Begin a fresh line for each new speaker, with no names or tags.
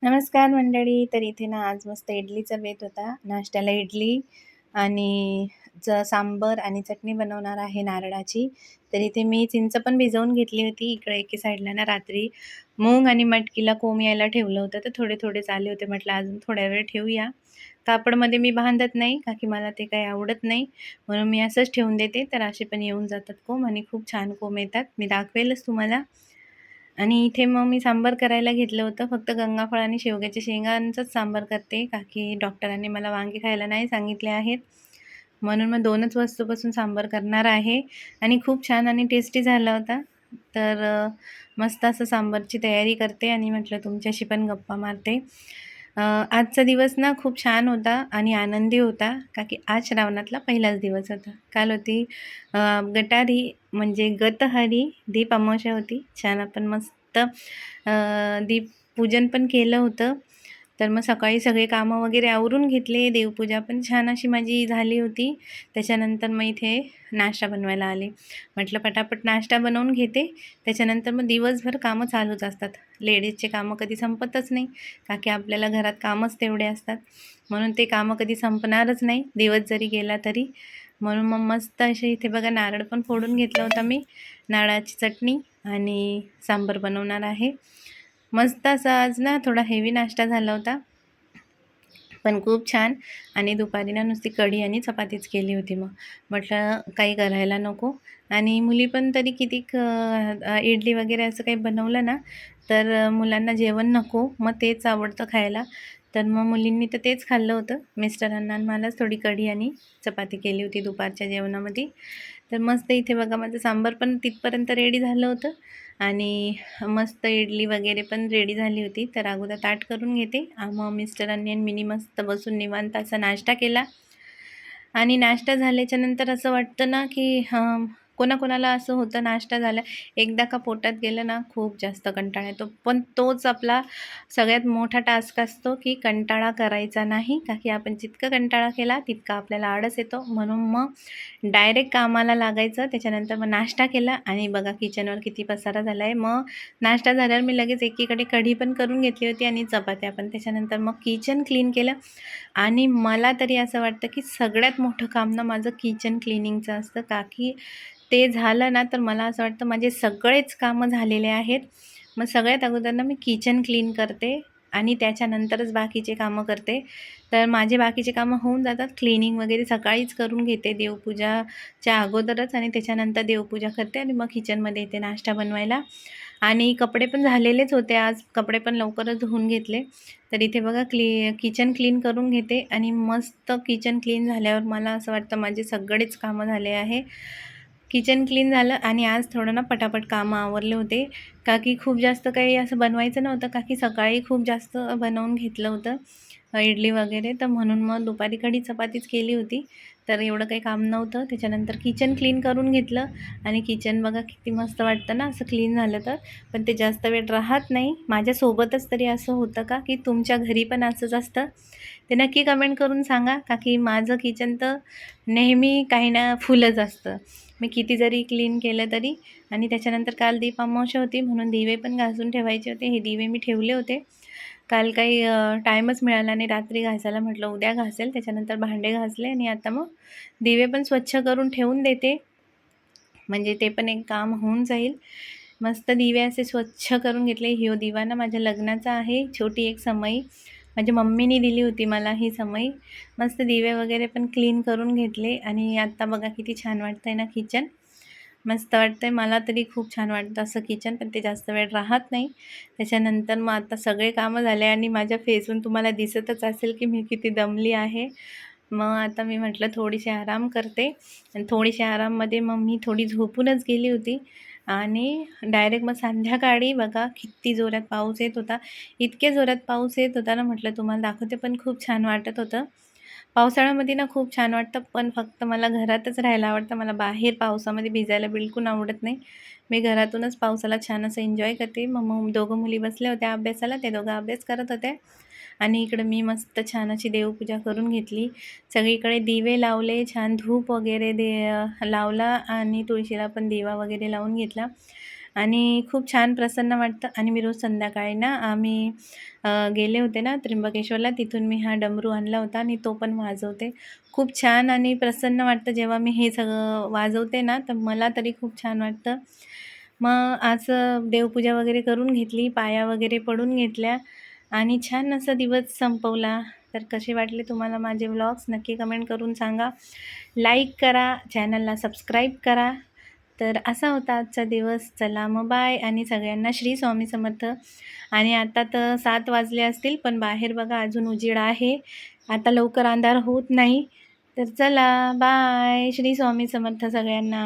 नमस्कार मंडळी. तर इथे ना आज मस्त इडलीचा बेत होता. नाश्त्याला इडली आणि सांबर आणि चटणी बनवणार आहे नारळाची. तर इथे मी चिंच पण भिजवून घेतली होती. इकडे एके साईडला ना रात्री मूग आणि मटकीला कोंब यायला ठेवलं होतं. तर थोडे आले होते. म्हटलं अजून थोड्या वेळ ठेवूया. कापडमध्ये मी बांधत नाही, का की मला ते काही आवडत नाही. म्हणून मी असंच ठेवून देते. तर असे पण येऊन जातात कोंब आणि खूप छान कोंब येतात. मी दाखवेलच तुम्हाला. आणि इथे मग मी सांबार करायला घेतलं होतं. फक्त गंगाफळ आणि शेवग्याच्या शेंगांचंच सांबार करते, का की डॉक्टरांनी मला वांगी खायला नाही सांगितले आहेत. म्हणून मग 2च वस्तूपासून सांबार करणार आहे आणि खूप छान आणि टेस्टी झाला होता. तर मस्त असं सांबारची तयारी करते आणि म्हटलं तुमच्याशी पण गप्पा मारते. आजचा दिवस ना खूप छान होता आणि आनंदी होता, का की आज श्रावणातला पहिलाच दिवस होता. काल होती गटारी म्हणजे गतहरी दीप अमावस्या होती. छान आपण मस्त दीपपूजन पण केलं होतं. तर मग सकाळी सगळे कामं वगैरे आवरून घेतले. देवपूजा पण छान अशी माझी झाली होती. त्याच्यानंतर मग इथे नाश्ता बनवायला आले. म्हटलं पटापट नाश्ता बनवून घेते. त्याच्यानंतर मग दिवसभर कामं चालूच असतात. लेडीजचे कामं कधी संपतच नाही, का की आपल्याला घरात कामच तेवढे असतात. म्हणून ते कामं कधी संपणारच नाही, दिवस जरी गेला तरी. म्हणून मग मस्त असे इथे बघा नारळ पण फोडून घेतला होता मी. नारळाची चटणी आणि सांबार बनवणार आहे. मस्त असा आज ना थोडा हेवी नाश्ता झाला होता, पण खूप छान. आणि दुपारी ना नुसती कढी आणि चपातीच केली होती. मग म्हटलं काही करायला नको. आणि मुली पण तरी इडली वगैरे असं काही बनवलं ना, तर मुलांना जेवण नको, मग तेच आवडतं खायला. तर मग मुलींनी तर तेच खाल्लं होतं. मिस्टरांना आणि मलाच थोडी कढी आणि चपाती केली होती दुपारच्या जेवणामध्ये. तर मस्त इथे बघा माझं सांबार पण तिथपर्यंत रेडी झालं होतं आणि मस्त इडली वगैरे पण रेडी झाली होती. तर अगोदर ताट करून घेते. मग मिस्टरांनी आणि मीनी मस्त बसून निवांत असा नाश्ता केला. आणि नाश्ता झाल्याच्यानंतर असं वाटतं ना, की कोणाकोणाला असं होतं नाश्ता झाला एकदा का पोटात गेलं ना, खूप जास्त कंटाळा येतो. पण तोच आपला सगळ्यात मोठा टास्क असतो, की कंटाळा करायचा नाही. का की आपण जितका कंटाळा केला, तितका आपल्याला आळस येतो. म्हणून मग डायरेक्ट कामाला लागायचं. त्याच्यानंतर मग नाश्ता केला आणि बघा किचनवर किती पसारा झाला आहे. मग नाश्ता झाल्यावर मी लगेच एकीकडे कढी पण करून घेतली होती आणि चपात्या पण. त्याच्यानंतर मग किचन क्लीन केलं. आणि मला तरी असं वाटतं, की सगळ्यात मोठं काम ना माझं किचन क्लिनिंगचं असतं, का की ते झालं ना, तर मला असं वाटतं माझे सगळेच कामं झालेले आहेत. मग सगळ्यात अगोदर ना मी किचन क्लीन करते आणि त्याच्यानंतरच बाकीचे कामं करते. तर माझे बाकीचे कामं होऊन जातात. क्लीनिंग वगैरे सकाळीच करून घेते देवपूजाच्या अगोदरच आणि त्याच्यानंतर देवपूजा करते आणि मग किचनमध्ये येते नाश्ता बनवायला. आणि कपडे पण झालेलेच होते आज. कपडे पण लवकरच धुवून घेतले. तर इथे बघा किचन क्लीन करून घेते आणि मस्त किचन क्लीन झाल्यावर मला असं वाटतं माझे सगळेच कामं झाले आहे. किचन क्लीन झालं आणि आज थोडं ना पटापट कामं आवरले होते, का की खूप जास्त काही असं बनवायचं नव्हतं, का की सकाळी खूप जास्त बनवून घेतलं होतं इडली वगैरे. तर म्हणून मग दुपारी कढी चपातीच केली होती. तर एवढं काही काम नव्हतं. त्याच्यानंतर किचन क्लीन करून घेतलं आणि किचन बघा किती मस्त वाटतं ना असं क्लीन झालं तर. पण ते जास्त वेळ राहत नाही. माझ्यासोबतच तरी असं होतं का, की तुमच्या घरी पण असंच असतं? ते नक्की कमेंट करून सांगा, का की माझं किचन तर नेहमी काही ना फुलच असतं. मी किती जरी क्लीन केलं तरी. आणि त्याच्यानंतर काल दीप अमावस्या होती म्हणून दिवे पण घासून ठेवायचे होते. हे दिवे मी ठेवले होते. काल काही टाईमच मिळाला नाही रात्री घासायला. म्हटलं उद्या घासेल. त्याच्यानंतर भांडे घासले आणि आता मग दिवे पण स्वच्छ करून ठेवून देते. म्हणजे ते पण एक काम होऊन जाईल. मस्त दिवे असे स्वच्छ करून घेतले. ह्यो दिवा ना माझ्या लग्नाचा आहे. छोटी एक समई माझ्या मम्मीनी दिली होती मला ही समई. मस्त दिवे वगैरे पण क्लीन करून घेतले आणि आता बघा किती छान वाटतंय ना किचन. मस्त वाटतंय. मला तरी खूप छान वाटतं असं किचन, पण ते जास्त वेळ राहत नाही. त्याच्यानंतर मग आता सगळे कामं झाले आणि माझ्या फेसवरून तुम्हाला दिसतच असेल, की मी किती दमली आहे. मग आता मी म्हटलं थोडीशी आराम करते आणि थोडीशी आराममध्ये मग मी थोडी झोपूनच गेली होती आणि डायरेक्ट मग संध्याकाळी बघा किती जोरात पाऊस येत होता. इतके जोरात पाऊस येत होता ना, म्हटलं तुम्हाला दाखवते, पण खूप छान वाटत होतं. पावसाळ्यामध्ये ना खूप छान वाटतं, पण फक्त मला घरातच राहायला आवडतं. मला बाहेर पावसामध्ये भिजायला बिलकुल आवडत नाही. मी घरातूनच पावसाला छान असं एन्जॉय करते. मग दोघं मुली बसल्या होत्या अभ्यासाला. त्या दोघं अभ्यास करत होत्या आणि इकडं मी मस्त छान अशी देवपूजा करून घेतली. सगळीकडे दिवे लावले, छान धूप वगैरे लावला आणि तुळशीला पण दिवा वगैरे लावून घेतला. आणि खूप छान प्रसन्न वाटतं. आणि मी रोज संध्याकाळी ना आम्ही गेले होते ना त्र्यंबकेश्वरला, तिथून मी हा डमरू आणला होता आणि तो पण वाजवते. खूप छान आणि प्रसन्न वाटतं जेव्हा मी हे सगळं वाजवते ना, तर मला तरी खूप छान वाटतं. मग आज देवपूजा वगैरे करून घेतली, पाया वगैरे पडून घेतल्या आणि छान असा दिवस संपवला. तर कसे वाटले तुम्हाला माझे व्लॉग्स नक्की कमेंट करून सांगा. लाईक करा, चॅनलला सबस्क्राईब करा. तर असा होता आजचा दिवस. चला मग बाय आणि सगळ्यांना श्री स्वामी समर्थ. आणि आता तर 7 वाजले असतील, पण बाहेर बघा अजून उजेड आहे. आता लवकर अंधार होत नाही. तर चला बाय. श्री स्वामी समर्थ सगळ्यांना.